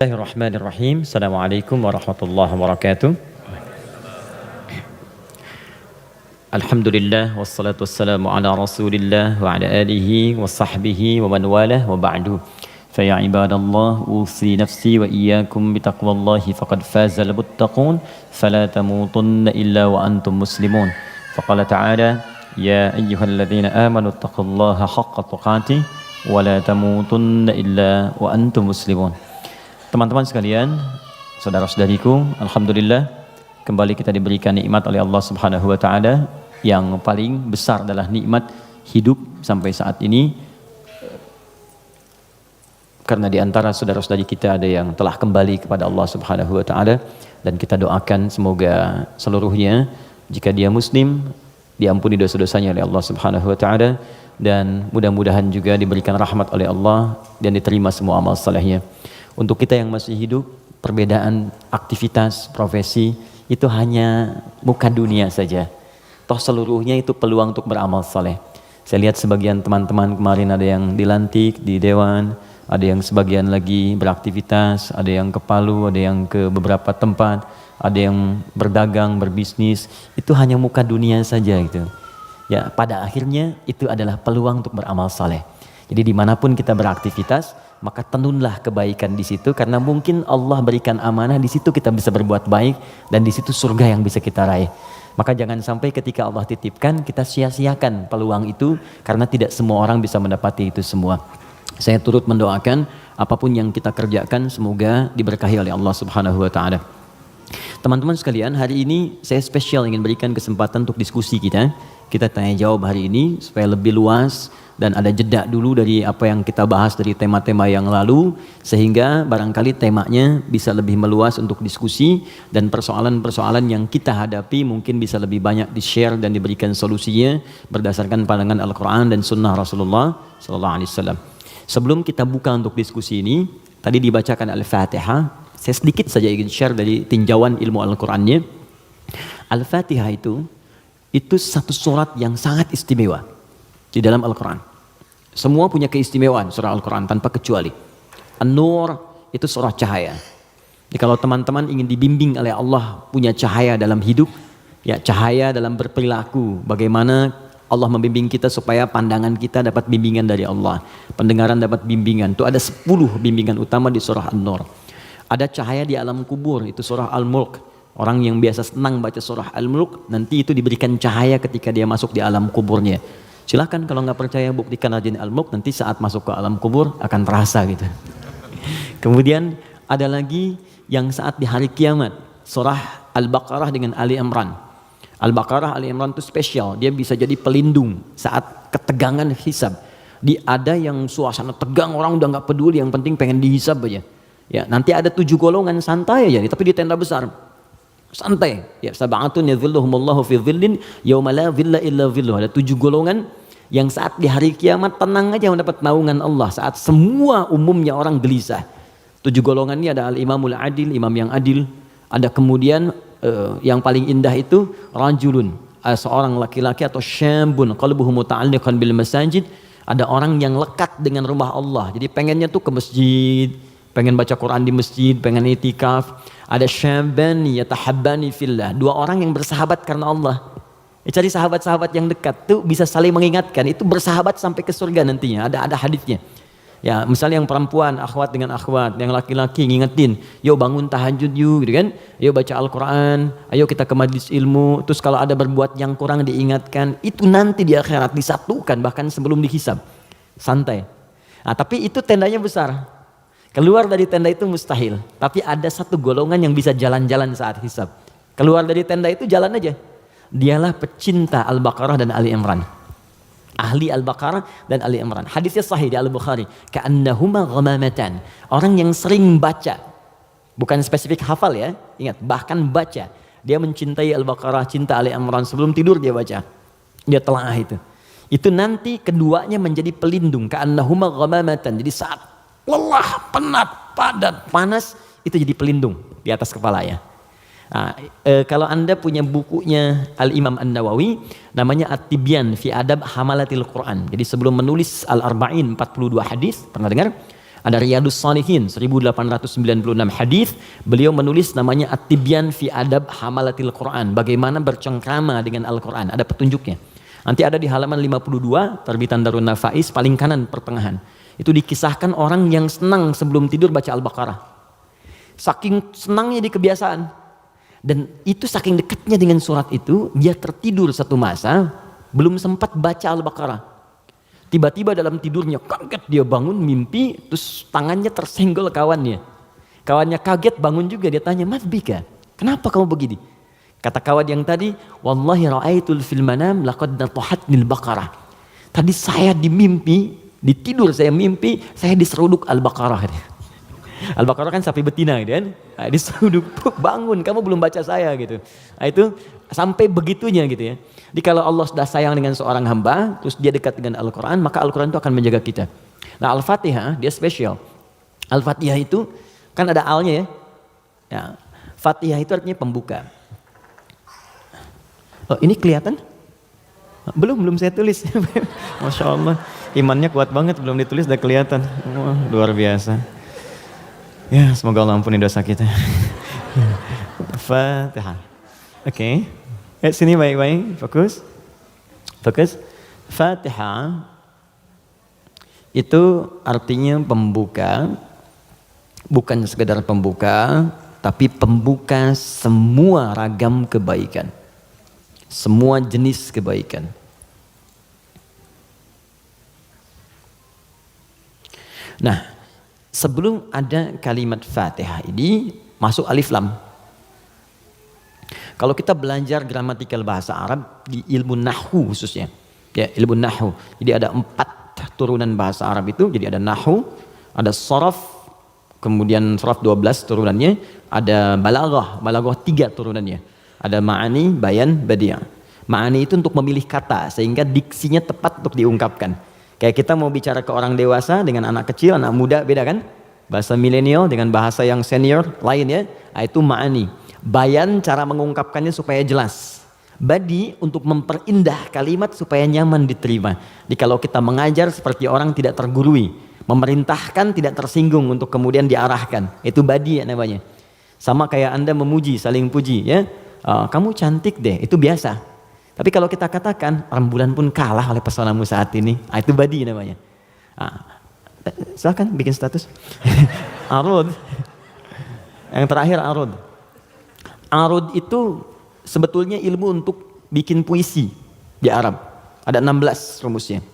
Bismillahirrahmanirrahim. Assalamualaikum warahmatullahi wabarakatuh. Alhamdulillah wassalatu wassalamu ala Rasulillah wa ala alihi wa sahbihi wa man walah wa ba'du. Fa ya ibadallah usi nafsi wa iyyakum bitaqwallahi faqad fazal muttaqun fala tamutunna illa wa antum muslimun. Faqala ta'ala ya ayyuhalladzina amanu taqullaha haqqa tuqatih wa la tamutunna illa wa antum muslimun. Teman-teman sekalian, saudara-saudariku, alhamdulillah kembali kita diberikan nikmat oleh Allah Subhanahu wa taala. Yang paling besar adalah nikmat hidup sampai saat ini. Karena di antara saudara-saudari kita ada yang telah kembali kepada Allah Subhanahu wa taala, dan kita doakan semoga seluruhnya jika dia muslim diampuni dosa-dosanya oleh Allah Subhanahu wa taala, dan mudah-mudahan juga diberikan rahmat oleh Allah dan diterima semua amal salehnya. Untuk kita yang masih hidup, perbedaan aktivitas, profesi itu hanya muka dunia saja. Toh seluruhnya itu peluang untuk beramal saleh. Saya lihat sebagian teman-teman kemarin ada yang dilantik di dewan, ada yang sebagian lagi beraktivitas, ada yang ke Palu, ada yang ke beberapa tempat, ada yang berdagang, berbisnis. Itu hanya muka dunia saja gitu. Ya, pada akhirnya itu adalah peluang untuk beramal saleh. Jadi dimanapun kita beraktivitas, maka tenunlah kebaikan di situ, karena mungkin Allah berikan amanah di situ kita bisa berbuat baik, dan di situ surga yang bisa kita raih. Maka jangan sampai ketika Allah titipkan kita sia-siakan peluang itu, karena tidak semua orang bisa mendapati itu semua. Saya turut mendoakan apapun yang kita kerjakan semoga diberkahi oleh Allah Subhanahu wa taala. Teman-teman sekalian, hari ini saya spesial ingin berikan kesempatan untuk diskusi kita. Kita tanya jawab hari ini supaya lebih luas dan ada jeda dulu dari apa yang kita bahas dari tema-tema yang lalu, sehingga barangkali temanya bisa lebih meluas untuk diskusi, dan persoalan-persoalan yang kita hadapi mungkin bisa lebih banyak di-share dan diberikan solusinya berdasarkan pandangan Al-Quran dan Sunnah Rasulullah SAW. Sebelum kita buka untuk diskusi ini, tadi dibacakan Al-Fatihah. Saya sedikit saja ingin share dari tinjauan ilmu Al-Qurannya. Al-Fatihah itu satu surat yang sangat istimewa di dalam Al-Quran. Semua punya keistimewaan surah Al-Quran tanpa kecuali. An-Nur itu surah cahaya. Jadi kalau teman-teman ingin dibimbing oleh Allah punya cahaya dalam hidup, ya cahaya dalam berperilaku, bagaimana Allah membimbing kita supaya pandangan kita dapat bimbingan dari Allah, pendengaran dapat bimbingan. Itu ada 10 bimbingan utama di surah An-Nur. Ada cahaya di alam kubur, itu surah Al-Mulk. Orang yang biasa senang baca surah Al-Mulk, nanti itu diberikan cahaya ketika dia masuk di alam kuburnya. Silakan kalau nggak percaya buktikan rajin Al-Mulk, nanti saat masuk ke alam kubur akan terasa gitu. Kemudian ada lagi yang saat di hari kiamat, surah Al-Baqarah dengan Ali Imran. Al-Baqarah Ali Imran itu spesial, dia bisa jadi pelindung saat ketegangan hisab. Ada yang suasana tegang, orang udah nggak peduli, yang penting pengen dihisab aja. Ya, nanti ada 7 golongan santai aja, tapi di tenda besar. Santai. Ya, sab'atun yadhilluhumullahu fi dhillin yauma la dhilla illa dhilluh. Ada 7 golongan yang saat di hari kiamat tenang aja mendapat naungan Allah, saat semua umumnya orang gelisah. 7 golongan ini ada al-imamul adil, imam yang adil. Ada kemudian yang paling indah itu rajulun, seorang laki-laki, atau syambun qalbuhu muta'alliqan bil masajid. Ada orang yang lekat dengan rumah Allah. Jadi pengennya tuh ke masjid, pengen baca Quran di masjid, pengen itikaf. Ada syabani yatahabbani fillah, 2 orang yang bersahabat karena Allah. Cari sahabat-sahabat yang dekat tuh bisa saling mengingatkan, itu bersahabat sampai ke surga nantinya. Ada hadisnya. Ya, misalnya yang perempuan akhwat dengan akhwat, yang laki-laki ngingetin, yuk bangun tahajud yuk, gitu kan? Yuk baca Al-Quran, ayo kita ke majlis ilmu. Terus kalau ada berbuat yang kurang diingatkan, itu nanti di akhirat disatukan bahkan sebelum dihisab. Santai. Nah, tapi itu tendanya besar. Keluar dari tenda itu mustahil. Tapi ada 1 golongan yang bisa jalan-jalan saat hisab. Keluar dari tenda itu jalan aja. Dialah pecinta Al-Baqarah dan Ali Imran. Ahli Al-Baqarah dan Ali Imran. Hadisnya sahih di Al-Bukhari. Ka'annahuma ghamamatan. Orang yang sering baca. Bukan spesifik hafal ya. Ingat, bahkan baca. Dia mencintai Al-Baqarah, cinta Ali Imran. Sebelum tidur dia baca. Dia telaah itu. Itu nanti keduanya menjadi pelindung. Ka'annahuma ghamamatan. Jadi saat lelah, penat, padat, panas, itu jadi pelindung di atas kepala ya. Nah, kalau Anda punya bukunya Al-Imam An-Nawawi, namanya At-Tibyan fi Adab Hamalatil Quran. Jadi sebelum menulis Al-Arba'in 42 hadis, pernah dengar? Ada Riyadus Shalihin 1896 hadis. Beliau menulis namanya At-Tibyan fi Adab Hamalatil Quran. Bagaimana bercengkrama dengan Al-Quran. Ada petunjuknya. Nanti ada di halaman 52 terbitan Darun Nafais paling kanan pertengahan. Itu dikisahkan orang yang senang sebelum tidur baca Al-Baqarah. Saking senangnya di kebiasaan. Dan itu saking dekatnya dengan surat itu, dia tertidur satu masa belum sempat baca Al-Baqarah. Tiba-tiba dalam tidurnya kaget, dia bangun mimpi, terus tangannya tersenggol kawannya. Kawannya kaget, bangun juga, dia tanya, "Mas Bika, kenapa kamu begini?" Kata kawan yang tadi, "Wallahi ra'aitul fil manam laqad natahatnil baqarah." Tadi saya di mimpi, di tidur saya mimpi, saya diseruduk Al-Baqarah. Al-Baqarah kan sapi betina gitu kan. Nah, diseruduk, bangun, kamu belum baca saya gitu. Nah, itu sampai begitunya gitu ya. Jadi kalau Allah sudah sayang dengan seorang hamba, terus dia dekat dengan Al-Quran, maka Al-Quran itu akan menjaga kita. Nah, Al-Fatihah dia spesial. Al-Fatihah itu kan ada alnya ya. Ya. Fatihah itu artinya pembuka. Oh, ini kelihatan? Belum saya tulis. Masya Allah, imannya kuat banget, belum ditulis udah kelihatan. Wah, luar biasa. Ya, semoga Allah ampuni dosa kita. Fatihah. Oke. Sini baik-baik, fokus. Fatihah itu artinya pembuka, bukan sekedar pembuka, tapi pembuka semua ragam kebaikan. Semua jenis kebaikan. Nah, sebelum ada kalimat Fatihah ini masuk alif lam. Kalau kita belajar gramatikal bahasa Arab di ilmu nahwu khususnya, ya ilmu nahwu. Jadi ada 4 turunan bahasa Arab itu. Jadi ada nahwu, ada sharaf, kemudian sharaf 12 turunannya, ada balaghah 3 turunannya. Ada ma'ani, bayan, badi'. Ma'ani itu untuk memilih kata sehingga diksinya tepat untuk diungkapkan. Kayak kita mau bicara ke orang dewasa dengan anak kecil, anak muda beda kan? Bahasa milenial dengan bahasa yang senior lain ya. Nah, itu ma'ani. Bayan cara mengungkapkannya supaya jelas. Badi untuk memperindah kalimat supaya nyaman diterima. Jadi kalau kita mengajar seperti orang tidak tergurui, memerintahkan tidak tersinggung untuk kemudian diarahkan. Itu badi ya namanya. Sama kayak Anda memuji, saling puji ya. Kamu cantik deh, itu biasa. Tapi kalau kita katakan rembulan pun kalah oleh pesonamu saat ini, itu badi namanya. Silakan bikin status. Arud. Yang terakhir arud. Arud itu sebetulnya ilmu untuk bikin puisi di Arab. Ada 16 rumusnya.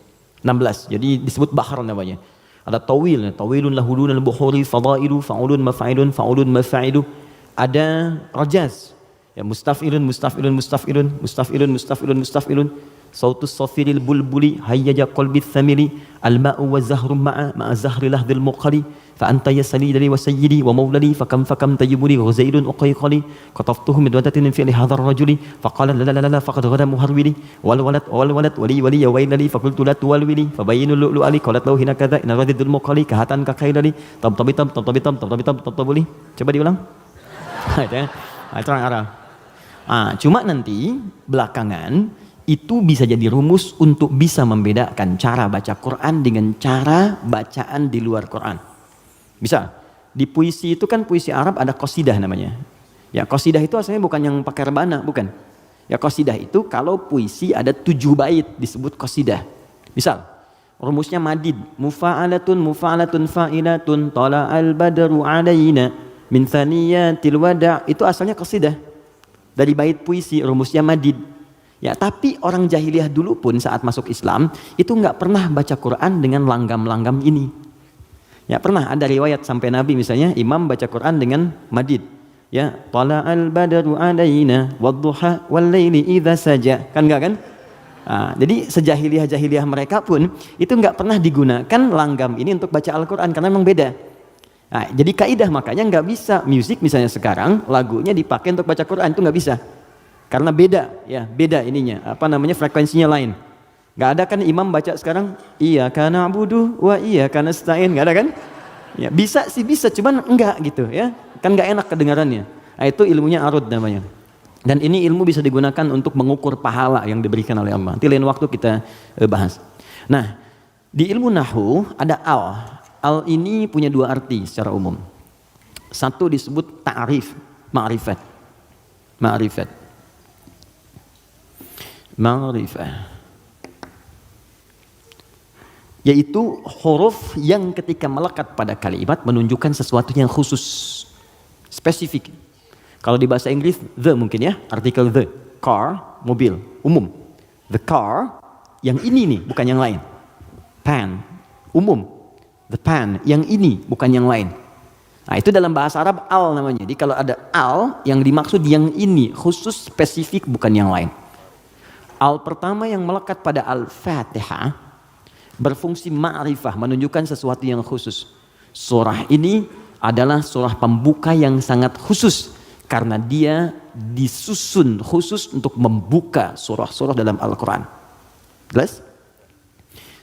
16. Jadi disebut bahar namanya. Ada tawil, tawilun lahudun al-buhuri fadailu fa'ulun mafa'ilun fa'ulun mafa'ilu. Ada rajaz. Ya mustaf'ilun mustaf'ilun mustaf'ilun mustaf'ilun mustaf'ilun mustaf'ilun. Sautus safiril bulbuli hayyaja qalbi thamili al-ma'u wa zahrum ma'a zahri lahdil muqali fa anta yasali dari wa sayyidi wa maulali fa kam tayyibuli wa zaidun uqayqali qataftuhu min wadatin fi hadhar rajuli fa qala la la la faqad ghada muharwili wal walad wali ya wailali fa qultu la tuwalwili fa bayyinu lu'lu ali qalat lahu hina kadza in radidul muqali kahatan ka khailali tabtabitam tabtabuli. Coba diulang. Itu orang Arab. Cuma nanti belakangan itu bisa jadi rumus untuk bisa membedakan cara baca Quran dengan cara bacaan di luar Quran. Bisa. Di puisi itu kan puisi Arab ada qasidah namanya. Ya qasidah itu asalnya bukan yang pakai rebana, bukan. Ya qasidah itu kalau puisi ada 7 bait disebut qasidah. Misal, rumusnya madid, mufa'alatun fa'ilatun tala'al badru 'alaina min thaniyatil wada', itu asalnya qasidah. Dari bait puisi rumusnya madid. Ya, tapi orang jahiliyah dulu pun saat masuk Islam itu nggak pernah baca Quran dengan langgam-langgam ini. Ya pernah ada riwayat sampai Nabi misalnya imam baca Quran dengan madid. Ya, tala'al badru 'alaina wadduha wal laili idza saja. Kan enggak kan? Jadi sejahiliyah-jahiliyah mereka pun itu nggak pernah digunakan langgam ini untuk baca Al-Quran karena memang beda. Jadi kaidah makanya nggak bisa musik misalnya sekarang lagunya dipakai untuk baca Quran, itu nggak bisa. Karena beda ininya, frekuensinya lain. Gak ada kan imam baca sekarang, iyyaka na'budu wa iyyaka nasta'in, gak ada kan? Ya, bisa sih bisa, cuman enggak gitu ya. Kan gak enak kedengarannya. Itu ilmunya arud namanya. Dan ini ilmu bisa digunakan untuk mengukur pahala yang diberikan oleh Allah. Nanti lain waktu kita bahas. Nah, di ilmu nahwu ada al. Al ini punya dua arti secara umum. Satu disebut ta'rif, ma'rifat. Ma'rifat. Ma'rifat. Yaitu huruf yang ketika melekat pada kalimat menunjukkan sesuatu yang khusus, spesifik. Kalau di bahasa Inggris, the mungkin ya, artikel the. Car, mobil, umum. The car, yang ini nih, bukan yang lain. Pen, umum. The pen, yang ini, bukan yang lain. Nah itu dalam bahasa Arab al namanya. Jadi kalau ada al, yang dimaksud yang ini, khusus, spesifik, bukan yang lain. Al pertama yang melekat pada Al-Fatihah, berfungsi ma'rifah, menunjukkan sesuatu yang khusus. Surah ini adalah surah pembuka yang sangat khusus, karena dia disusun khusus untuk membuka surah-surah dalam Al-Quran. Jelas?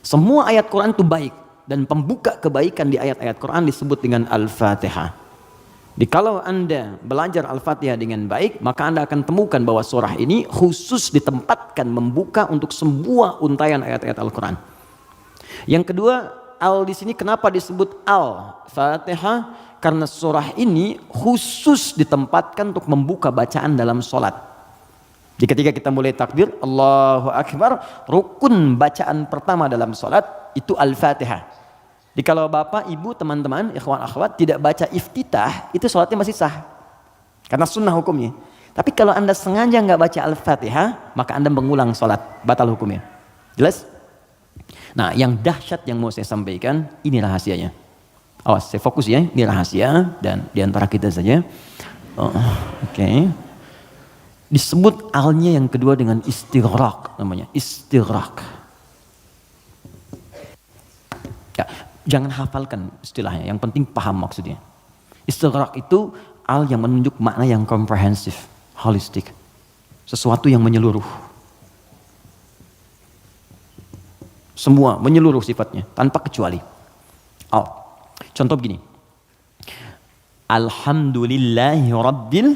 Semua ayat Quran itu baik, dan pembuka kebaikan di ayat-ayat Quran disebut dengan Al-Fatihah. Jadi kalau Anda belajar Al-Fatihah dengan baik, maka Anda akan temukan bahwa surah ini khusus ditempatkan membuka untuk semua untayan ayat-ayat Al-Quran. Yang kedua, al di sini kenapa disebut Al-Fatihah? Karena surah ini khusus ditempatkan untuk membuka bacaan dalam sholat. Jadi ketika kita mulai takbir, Allahu Akbar, rukun bacaan pertama dalam sholat itu Al-Fatihah. Jadi kalau bapak, ibu, teman-teman, ikhwan, akhwat tidak baca iftitah, itu sholatnya masih sah. Karena sunnah hukumnya. Tapi kalau Anda sengaja nggak baca Al-Fatihah, maka Anda mengulang sholat, batal hukumnya. Jelas? Nah, yang dahsyat yang mau saya sampaikan, ini rahasianya. Awas, saya fokus ya, ini rahasia dan diantara kita saja. Oke. Disebut alnya yang kedua dengan istighraq namanya, istighraq. Ya, jangan hafalkan istilahnya, yang penting paham maksudnya. Istighraq itu al yang menunjuk makna yang komprehensif, holistik. Sesuatu yang menyeluruh. Semua menyeluruh sifatnya, tanpa kecuali. Al. Contoh begini. Alhamdulillahi Rabbil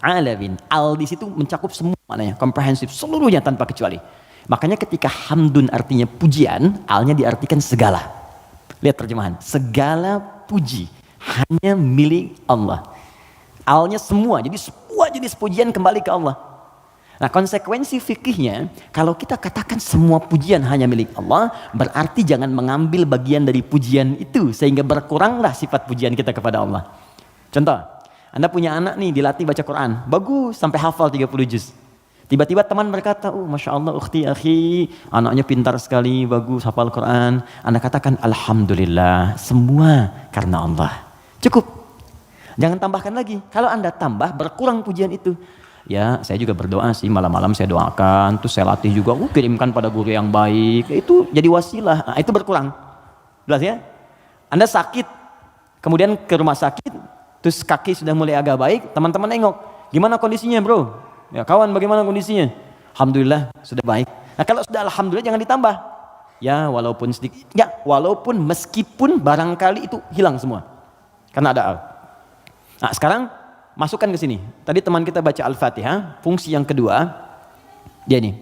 Alamin. Al di situ mencakup semua maknanya, komprehensif, seluruhnya tanpa kecuali. Makanya ketika hamdun artinya pujian, alnya diartikan segala. Lihat terjemahan, segala puji hanya milik Allah. Alnya semua, jadi semua jenis pujian kembali ke Allah. Nah konsekuensi fikihnya, kalau kita katakan semua pujian hanya milik Allah, berarti jangan mengambil bagian dari pujian itu, sehingga berkuranglah sifat pujian kita kepada Allah. Contoh, Anda punya anak nih, dilatih baca Quran, bagus sampai hafal 30 juz. Tiba-tiba teman berkata, oh Masya Allah ukhti, akhi, anaknya pintar sekali, bagus hafal Quran. Anda katakan, Alhamdulillah, semua karena Allah. Cukup. Jangan tambahkan lagi. Kalau Anda tambah, berkurang pujian itu. Ya, saya juga berdoa sih, malam-malam saya doakan, terus saya latih juga, kirimkan pada guru yang baik, itu jadi wasilah, nah, itu berkurang. Jelas ya? Anda sakit, kemudian ke rumah sakit, terus kaki sudah mulai agak baik, teman-teman nengok, gimana kondisinya bro? Ya kawan, bagaimana kondisinya? Alhamdulillah, sudah baik. Nah kalau sudah Alhamdulillah jangan ditambah. Ya walaupun sedikit, ya walaupun meskipun barangkali itu hilang semua. Karena ada al. Nah sekarang, masukkan ke sini. Tadi teman kita baca Al-Fatihah, fungsi yang kedua, dia nih.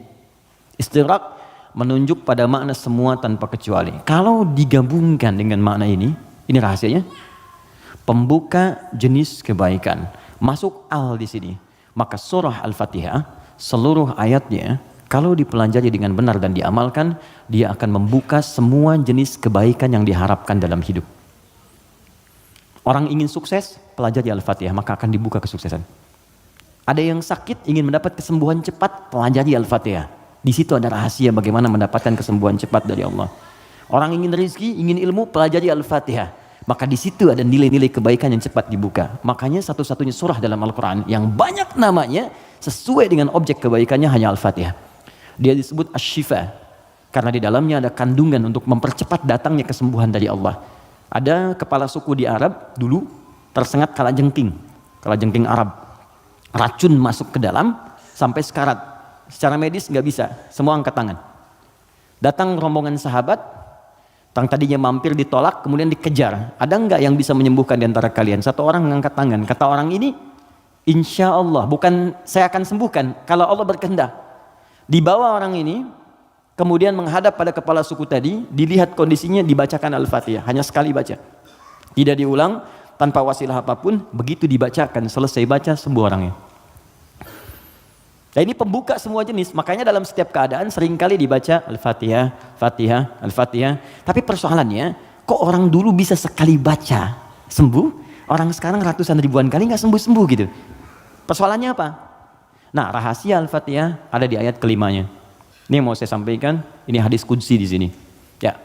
Istighraq menunjuk pada makna semua tanpa kecuali. Kalau digabungkan dengan makna ini rahasianya. Pembuka jenis kebaikan. Masuk al di sini. Maka surah Al-Fatihah, seluruh ayatnya, kalau dipelajari dengan benar dan diamalkan, dia akan membuka semua jenis kebaikan yang diharapkan dalam hidup. Orang ingin sukses, pelajari Al-Fatihah, maka akan dibuka kesuksesan. Ada yang sakit, ingin mendapat kesembuhan cepat, pelajari Al-Fatihah. Di situ ada rahasia bagaimana mendapatkan kesembuhan cepat dari Allah. Orang ingin rezeki, ingin ilmu, pelajari Al-Fatihah. Maka di situ ada nilai-nilai kebaikan yang cepat dibuka. Makanya satu-satunya surah dalam Al-Quran yang banyak namanya sesuai dengan objek kebaikannya hanya Al-Fatihah. Dia disebut Asy-Syifa karena di dalamnya ada kandungan untuk mempercepat datangnya kesembuhan dari Allah. Ada kepala suku di Arab dulu tersengat kalajengking Arab. Racun masuk ke dalam sampai sekarat. Secara medis nggak bisa, semua angkat tangan. Datang rombongan sahabat, yang tadinya mampir ditolak, kemudian dikejar. Ada nggak yang bisa menyembuhkan di antara kalian? Satu orang mengangkat tangan. Kata orang ini, insya Allah, bukan saya akan sembuhkan kalau Allah berkehendak. Dibawa orang ini kemudian menghadap pada kepala suku tadi, dilihat kondisinya, dibacakan Al-Fatihah, hanya sekali baca, tidak diulang, tanpa wasilah apapun, begitu dibacakan, selesai baca, sembuh orangnya. Nah, ini pembuka semua jenis, makanya dalam setiap keadaan seringkali dibaca Al-Fatihah, Fatihah, Al-Fatihah. Tapi persoalannya, kok orang dulu bisa sekali baca sembuh, orang sekarang ratusan ribuan kali nggak sembuh-sembuh gitu. Persoalannya apa? Nah, rahasia Al-Fatihah ada di ayat kelimanya. Ini yang mau saya sampaikan, ini hadis qudsi di sini. Ya.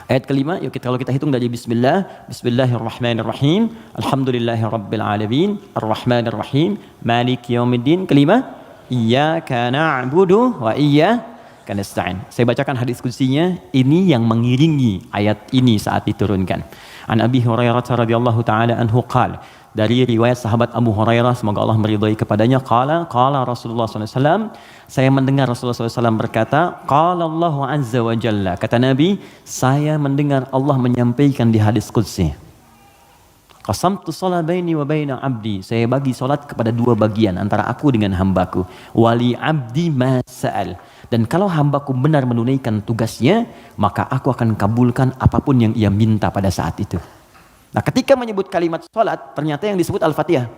Ayat kelima, yuk kalau kita hitung dari bismillah, bismillahirrahmanirrahim, alhamdulillahirabbil alamin, arrahmanirrahim, maliki yaumiddin. Kelima, iyyaka na'budu wa iyyaka nasta'in. Saya bacakan hadis qudsinya, ini yang mengiringi ayat ini saat diturunkan. An Abi Hurairah radhiyallahu taala anhu qala, dari riwayat sahabat Abu Hurairah, semoga Allah meridhai kepadanya, qala Rasulullah SAW, saya mendengar Rasulullah SAW berkata, qala Allah azza wa jalla, kata Nabi, saya mendengar Allah menyampaikan di hadis qudsi, qasamtu shalah baini wa baina abdi, saya bagi salat kepada dua bagian antara aku dengan hambaku, wali abdi ma sa'al, dan kalau hambaku benar menunaikan tugasnya, maka aku akan kabulkan apapun yang ia minta pada saat itu. Nah, ketika menyebut kalimat salat, ternyata yang disebut Al-Fatihah.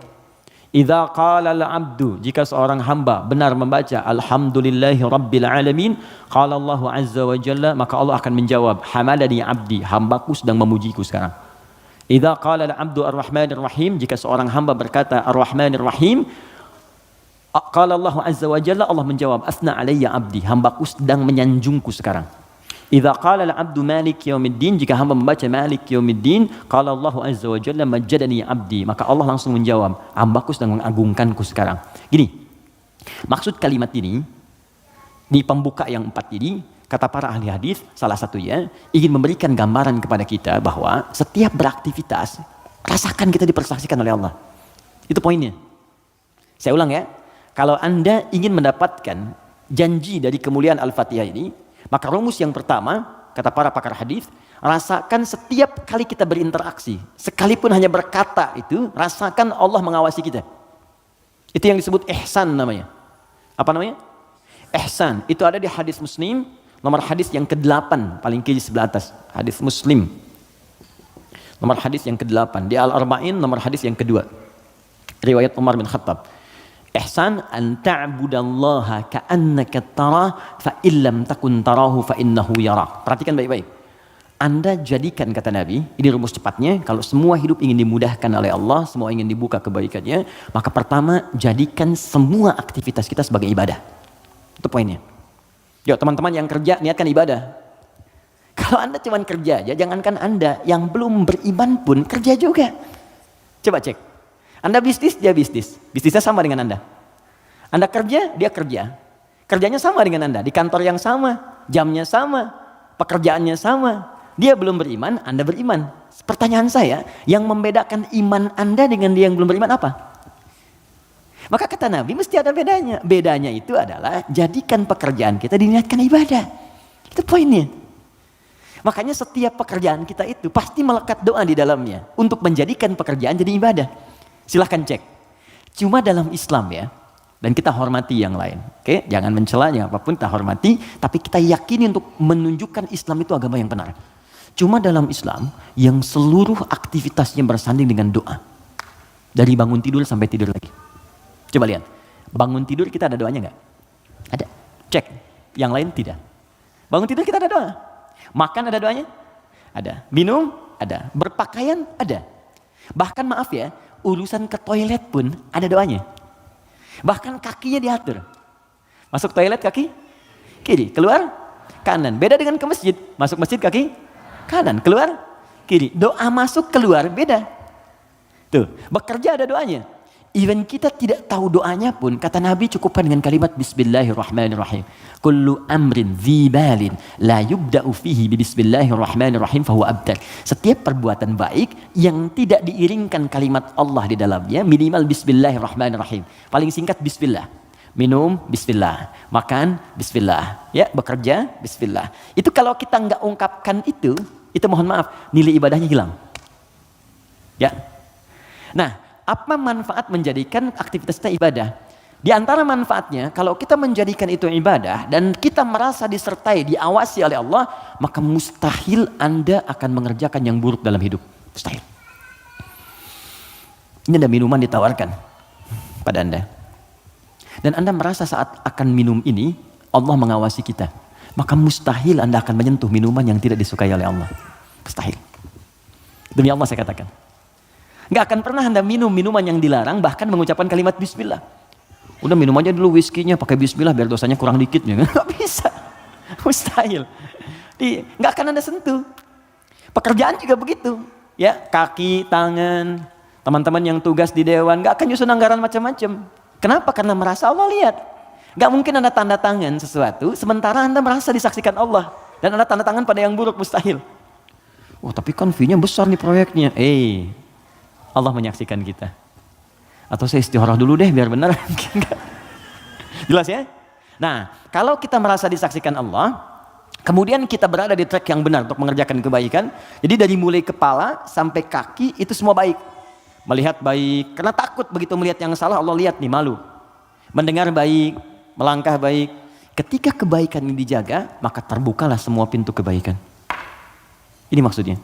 Idza qala al-'abdu, jika seorang hamba benar membaca alhamdulillahi rabbil alamin, qala Allahu azza wa jalla, maka Allah akan menjawab, hamadani 'abdi, hambaku sedang memujiku sekarang. Idza qala al-'abdu ar-rahmanir rahim, jika seorang hamba berkata ar-rahmanir rahim, qala Allahu azza wa jalla, Allah menjawab, asna alayya 'abdi, hambaku sedang menyanjungku sekarang. Idza qala al-'abdu maliki yaumiddin, jika hamba membaca maliki yaumiddin, qala Allahu azza wa jalla majjadani 'abdi, maka Allah langsung menjawab, hambaku sedang mengagungkanku sekarang. Gini, maksud kalimat ini di pembuka yang 4 ini, kata para ahli hadis, salah satunya ingin memberikan gambaran kepada kita bahwa setiap beraktivitas rasakan kita dipersaksikan oleh Allah. Itu poinnya. Saya ulang ya. Kalau Anda ingin mendapatkan janji dari kemuliaan Al-Fatihah ini, maka rumus yang pertama, kata para pakar hadis, rasakan setiap kali kita berinteraksi, sekalipun hanya berkata itu, rasakan Allah mengawasi kita. Itu yang disebut ihsan namanya. Apa namanya? Ihsan. Itu ada di hadis Muslim, nomor hadis yang ke-8, paling kiri sebelah atas. Hadis Muslim. Nomor hadis yang ke-8. Di Al-Arba'in, nomor hadis yang kedua. Riwayat Umar bin Khattab. Ihsan an ta'budallaha ka'annaka tarah fa illam takun tarahu fa innahu yarak. Perhatikan baik-baik. Anda jadikan, kata Nabi, ini rumus cepatnya, kalau semua hidup ingin dimudahkan oleh Allah, semua ingin dibuka kebaikannya, maka pertama jadikan semua aktivitas kita sebagai ibadah. Itu poinnya. Yuk teman-teman yang kerja, niatkan ibadah. Kalau Anda cuma kerja aja, jangankan Anda yang belum beriman pun kerja juga. Coba cek. Anda bisnis, dia bisnis. Bisnisnya sama dengan Anda. Anda kerja, dia kerja. Kerjanya sama dengan Anda. Di kantor yang sama, jamnya sama, pekerjaannya sama. Dia belum beriman, Anda beriman. Pertanyaan saya, yang membedakan iman Anda dengan dia yang belum beriman apa? Maka kata Nabi, mesti ada bedanya. Bedanya itu adalah, jadikan pekerjaan kita diniatkan ibadah. Itu poinnya. Makanya setiap pekerjaan kita itu pasti melekat doa di dalamnya. Untuk menjadikan pekerjaan jadi ibadah. Silahkan cek. Cuma dalam Islam ya, dan kita hormati yang lain. Oke, jangan mencelanya apapun, kita hormati, tapi kita yakini untuk menunjukkan Islam itu agama yang benar. Cuma dalam Islam yang seluruh aktivitasnya bersanding dengan doa. Dari bangun tidur sampai tidur lagi. Coba lihat. Bangun tidur kita ada doanya enggak? Ada. Cek. Yang lain tidak. Bangun tidur kita ada doa. Makan ada doanya? Ada. Minum? Ada. Berpakaian? Ada. Bahkan maaf ya, urusan ke toilet pun ada doanya. Bahkan kakinya diatur. Masuk toilet kaki kiri, keluar kanan. Beda dengan ke masjid. Masuk masjid kaki kanan, keluar kiri. Doa masuk keluar beda. Tuh, bekerja ada doanya. Even kita tidak tahu doanya pun, kata Nabi cukupkan dengan kalimat Bismillahirrahmanirrahim. Kullu amrin dzibalin la yubda'u fihi bi Bismillahirrahmanirrahim fahuwa abtar. Setiap perbuatan baik yang tidak diiringkan kalimat Allah di dalamnya, minimal Bismillahirrahmanirrahim. Paling singkat Bismillah. Minum Bismillah, makan Bismillah, ya bekerja Bismillah. Itu kalau kita nggak ungkapkan itu mohon maaf, nilai ibadahnya hilang. Ya. Nah, apa manfaat menjadikan aktivitas kita ibadah? Di antara manfaatnya, kalau kita menjadikan itu ibadah dan kita merasa disertai, diawasi oleh Allah, maka mustahil Anda akan mengerjakan yang buruk dalam hidup. Mustahil. Ini ada minuman ditawarkan pada Anda. Dan Anda merasa saat akan minum ini, Allah mengawasi kita. Maka mustahil Anda akan menyentuh minuman yang tidak disukai oleh Allah. Mustahil. Demi Allah saya katakan. Nggak akan pernah Anda minum minuman yang dilarang, bahkan mengucapkan kalimat bismillah. Udah minum aja dulu whiskinya pakai bismillah biar dosanya kurang dikit. Nggak bisa. Mustahil. Nggak akan Anda sentuh. Pekerjaan juga begitu. Ya, kaki, tangan, teman-teman yang tugas di dewan nggak akan nyusun anggaran macam-macam. Kenapa? Karena merasa Allah lihat. Nggak mungkin Anda tanda tangan sesuatu sementara Anda merasa disaksikan Allah dan Anda tanda tangan pada yang buruk, mustahil. Oh, tapi kan fee-nya besar nih proyeknya. Allah menyaksikan kita. Atau saya istikharah dulu deh biar benar. Jelas ya? Nah, kalau kita merasa disaksikan Allah, kemudian kita berada di track yang benar untuk mengerjakan kebaikan. Jadi dari mulai kepala sampai kaki itu semua baik. Melihat baik, karena takut begitu melihat yang salah Allah lihat nih, malu. Mendengar baik, melangkah baik. Ketika kebaikan ini dijaga, maka terbukalah semua pintu kebaikan. Ini maksudnya.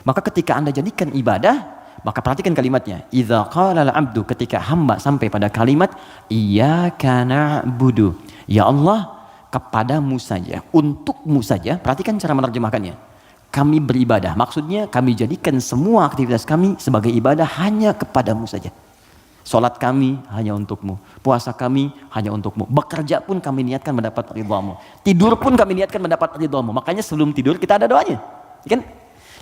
Maka ketika Anda jadikan ibadah, maka perhatikan kalimatnya. Idza qala al-'abdu, ketika hamba sampai pada kalimat iyyaka na'budu. Ya Allah, kepadamu saja, untukmu saja. Perhatikan cara menerjemahkannya. Kami beribadah. Maksudnya kami jadikan semua aktivitas kami sebagai ibadah hanya kepadamu saja. Salat kami hanya untukmu. Puasa kami hanya untukmu. Bekerja pun kami niatkan mendapat ridhamu. Tidur pun kami niatkan mendapat ridhamu. Makanya sebelum tidur kita ada doanya. Kan?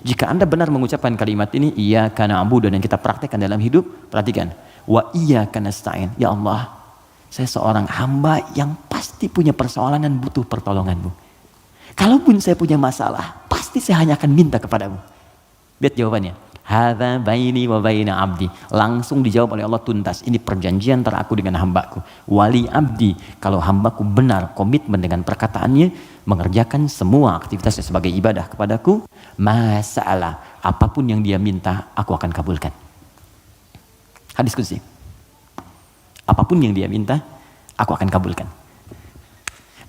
Jika Anda benar mengucapkan kalimat ini, iyyaka na'budu, dan kita praktekkan dalam hidup, perhatikan. Wa iyyaka nasta'in. Ya Allah, saya seorang hamba yang pasti punya persoalan dan butuh pertolonganmu. Kalaupun saya punya masalah, pasti saya hanya akan minta kepadamu. Lihat jawabannya. Hadza baini wa baina abdi. Langsung dijawab oleh Allah tuntas. Ini perjanjian antara aku dengan hambaku. Wali abdi. Kalau hambaku benar komitmen dengan perkataannya, mengerjakan semua aktivitasnya sebagai ibadah kepadaku, masalah apapun yang dia minta, aku akan kabulkan. Hadis qudsi. Apapun yang dia minta, aku akan kabulkan.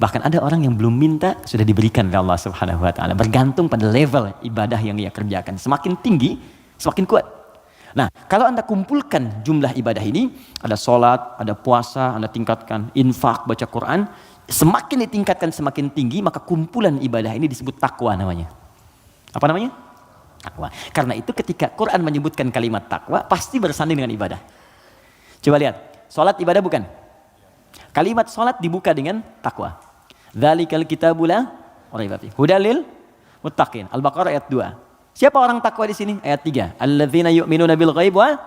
Bahkan ada orang yang belum minta sudah diberikan oleh Allah Subhanahu wa taala, bergantung pada level ibadah yang ia kerjakan. Semakin tinggi, semakin kuat. Nah, kalau Anda kumpulkan jumlah ibadah ini, ada sholat, ada puasa, Anda tingkatkan, infak, baca Quran, semakin ditingkatkan semakin tinggi, maka kumpulan ibadah ini disebut takwa namanya. Apa namanya? Takwa. Karena itu ketika Quran menyebutkan kalimat takwa, pasti bersanding dengan ibadah. Coba lihat, sholat ibadah bukan? Kalimat sholat dibuka dengan takwa. Dzalikal kitabu la raiba fihi hudal lil muttaqin. Al-Baqarah ayat 2. Siapa orang takwa di sini? Ayat 3. Alladzina yu'minuna bil ghaib wa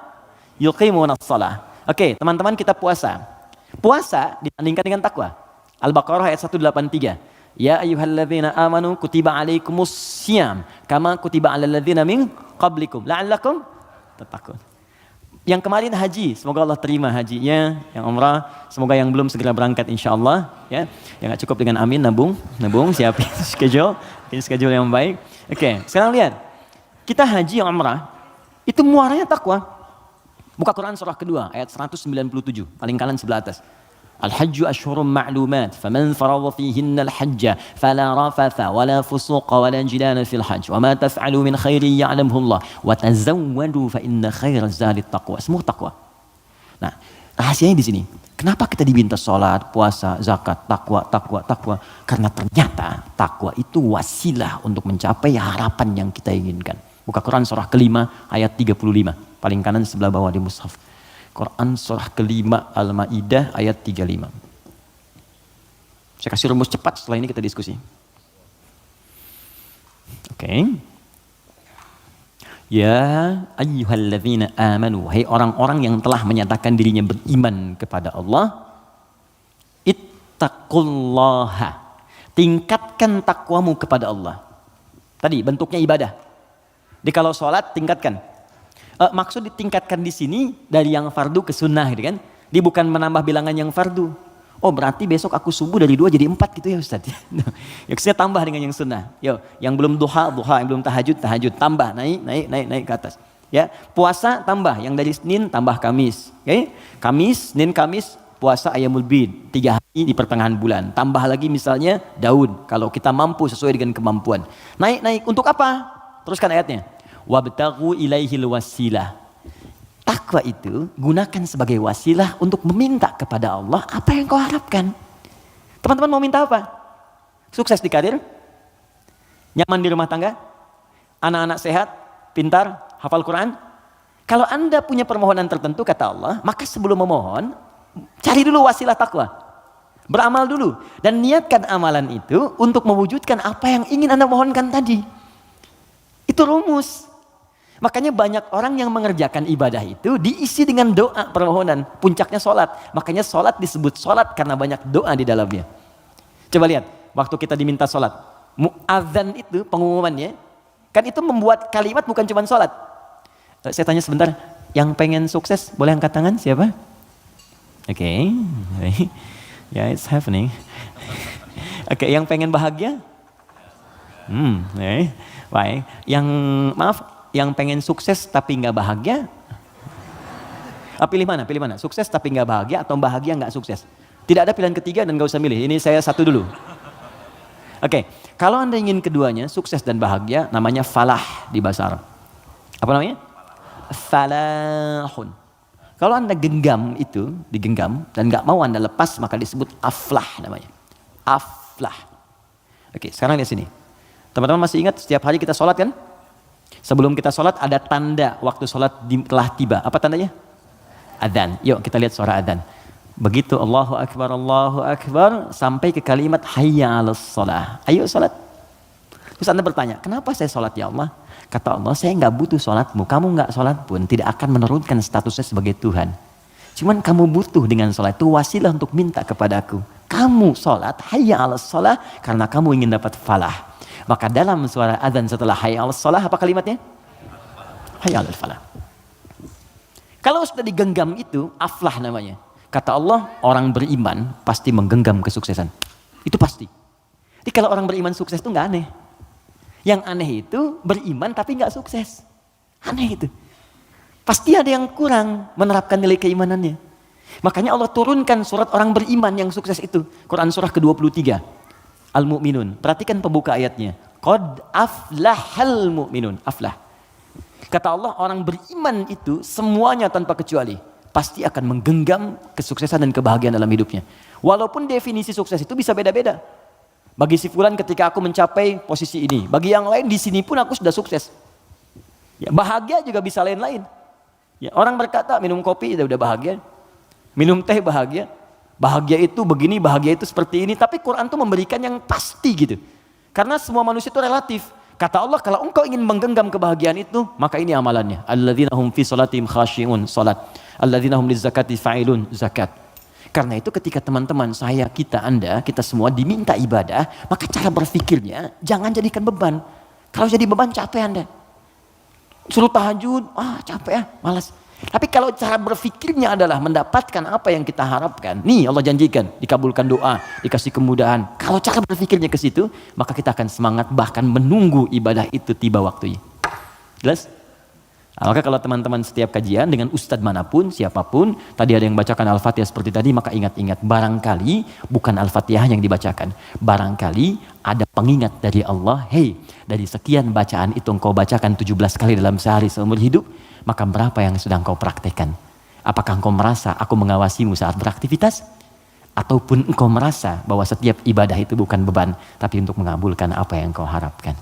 yuqimunas shalah. Oke, teman-teman, kita puasa. Puasa disandingkan dengan takwa. Al-Baqarah ayat 183. Ya ayyuhalladzina amanu kutiba alaikumus syiyam kama kutiba alal ladzina min qablikum la'allakum tattaqun. Yang kemarin haji, semoga Allah terima hajinya. Yang umrah, semoga yang belum segera berangkat insyaallah, ya. Yang nggak cukup dengan amin, nabung, siapin schedule yang baik. Oke, sekarang lihat. Kita haji yang umrah, itu muaranya takwa. Buka Quran surah kedua, ayat 197, paling kanan sebelah atas. Al-hajju ashhurum ma'lumat, faman faradha fihinna al-hajja fala rafatha wala fusuqa wala jidala fil hajj wa ma taf'alu min khairin ya'lamhu Allah wa tazawwadu fa inna khairaz zadi taqwa. Semua takwa. Nah, rahasianya di sini. Kenapa kita diminta salat, puasa, zakat, takwa? Karena ternyata takwa itu wasilah untuk mencapai harapan yang kita inginkan. Buka Quran surah kelima ayat 35, paling kanan sebelah bawah di mushaf. Quran surah kelima Al-Maidah ayat 35. Saya kasih rumus cepat, setelah ini kita diskusi. Oke. Ya ayyuhalladzina amanu, hai orang-orang yang telah menyatakan dirinya beriman kepada Allah, ittaqullaha, tingkatkan takwamu kepada Allah. Tadi bentuknya ibadah. Jadi kalau sholat tingkatkan. Maksud ditingkatkan di sini dari yang fardu ke sunnah, gitu kan? Dia bukan menambah bilangan yang fardu. Oh, berarti besok aku subuh dari 2 jadi 4 gitu ya Ustaz. Ya, saya tambah dengan yang sunnah. Yo, yang belum duha, yang belum tahajud, tambah, naik ke atas. Ya, puasa tambah, yang dari Senin tambah Kamis. Okay? Kamis, Senin, Kamis, puasa Ayyamul Bid, 3 hari di pertengahan bulan. Tambah lagi misalnya daun, kalau kita mampu sesuai dengan kemampuan. Naik, untuk apa? Teruskan ayatnya. Wabtaghu ilaihil wasilah. Takwa itu gunakan sebagai wasilah untuk meminta kepada Allah apa yang kau harapkan. Teman-teman mau minta apa? Sukses di karir? Nyaman di rumah tangga? Anak-anak sehat? Pintar? Hafal Quran? Kalau Anda punya permohonan tertentu kata Allah, maka sebelum memohon, cari dulu wasilah takwa. Beramal dulu. Dan niatkan amalan itu untuk mewujudkan apa yang ingin Anda mohonkan tadi. Itu rumus. Makanya banyak orang yang mengerjakan ibadah itu diisi dengan doa permohonan. Puncaknya sholat. Makanya sholat disebut sholat karena banyak doa di dalamnya. Coba lihat, waktu kita diminta sholat. Mu'adzan itu pengumumannya, kan itu membuat kalimat bukan cuma sholat. Saya tanya sebentar, yang pengen sukses boleh angkat tangan siapa? Oke. Ya, it's happening. Oke, yang pengen bahagia? Baik. Yang pengen sukses tapi nggak bahagia? Pilih mana? Sukses tapi nggak bahagia atau bahagia nggak sukses? Tidak ada pilihan ketiga dan nggak usah milih. Ini saya satu dulu. Oke, kalau Anda ingin keduanya, sukses dan bahagia, namanya falah di bahasa Arab. Apa namanya? Falahun. Kalau Anda genggam itu, digenggam, dan nggak mau Anda lepas, maka disebut aflah namanya. Aflah. Oke, sekarang lihat sini. Teman-teman masih ingat setiap hari kita sholat kan? Sebelum kita sholat ada tanda waktu sholat telah tiba. Apa tandanya? Adzan. Yuk kita lihat suara adzan. Begitu Allahu Akbar sampai ke kalimat hayya 'alas shalah. Ayo sholat. Terus Anda bertanya, kenapa saya sholat ya Allah? Kata Allah, saya nggak butuh sholatmu. Kamu nggak sholat pun tidak akan menurunkan statusnya sebagai Tuhan. Cuman kamu butuh dengan sholat itu wasilah untuk minta kepadaku. Kamu sholat hayya 'alas shalah karena kamu ingin dapat falah. Maka dalam suara adzan setelah hayya 'alas shalah apa kalimatnya? Hayya 'alal falah. Kalau sudah digenggam itu aflah namanya. Kata Allah, orang beriman pasti menggenggam kesuksesan. Itu pasti. Jadi kalau orang beriman sukses itu nggak aneh. Yang aneh itu beriman tapi nggak sukses. Aneh itu. Pasti ada yang kurang menerapkan nilai keimanannya. Makanya Allah turunkan surat orang beriman yang sukses itu. Quran surah ke-23. Al-Mu'minun. Perhatikan pembuka ayatnya. Qad aflahal mu'minun. Aflah. Kata Allah, orang beriman itu semuanya tanpa kecuali pasti akan menggenggam kesuksesan dan kebahagiaan dalam hidupnya. Walaupun definisi sukses itu bisa beda-beda. Bagi si fulan ketika aku mencapai posisi ini, bagi yang lain di sini pun aku sudah sukses. Ya, bahagia juga bisa lain-lain. Ya, orang berkata minum kopi udah bahagia, minum teh bahagia, bahagia itu begini, bahagia itu seperti ini. Tapi Quran tuh memberikan yang pasti gitu. Karena semua manusia itu relatif. Kata Allah, kalau engkau ingin menggenggam kebahagiaan itu, maka ini amalannya. Alladzina hum fi salatihim khashi'un, salat. Alladzina hum lizakati fa'ilun, zakat. Karena itu ketika teman-teman saya, Anda, kita semua diminta ibadah, maka cara berpikirnya jangan jadikan beban. Kalau jadi beban capek Anda. Suruh tahajud, capek ya, malas. Tapi kalau cara berpikirnya adalah mendapatkan apa yang kita harapkan, nih Allah janjikan, dikabulkan doa, dikasih kemudahan. Kalau cara berpikirnya ke situ, maka kita akan semangat bahkan menunggu ibadah itu tiba waktunya. Jelas? Nah, maka kalau teman-teman setiap kajian dengan ustadz manapun, siapapun, tadi ada yang bacakan Al-Fatihah seperti tadi, maka ingat-ingat, barangkali bukan Al-Fatihah yang dibacakan. Barangkali ada pengingat dari Allah, hey, dari sekian bacaan itu engkau bacakan 17 kali dalam sehari seumur hidup, maka berapa yang sudah engkau praktekkan? Apakah engkau merasa aku mengawasimu saat beraktivitas? Ataupun engkau merasa bahwa setiap ibadah itu bukan beban, tapi untuk mengabulkan apa yang engkau harapkan?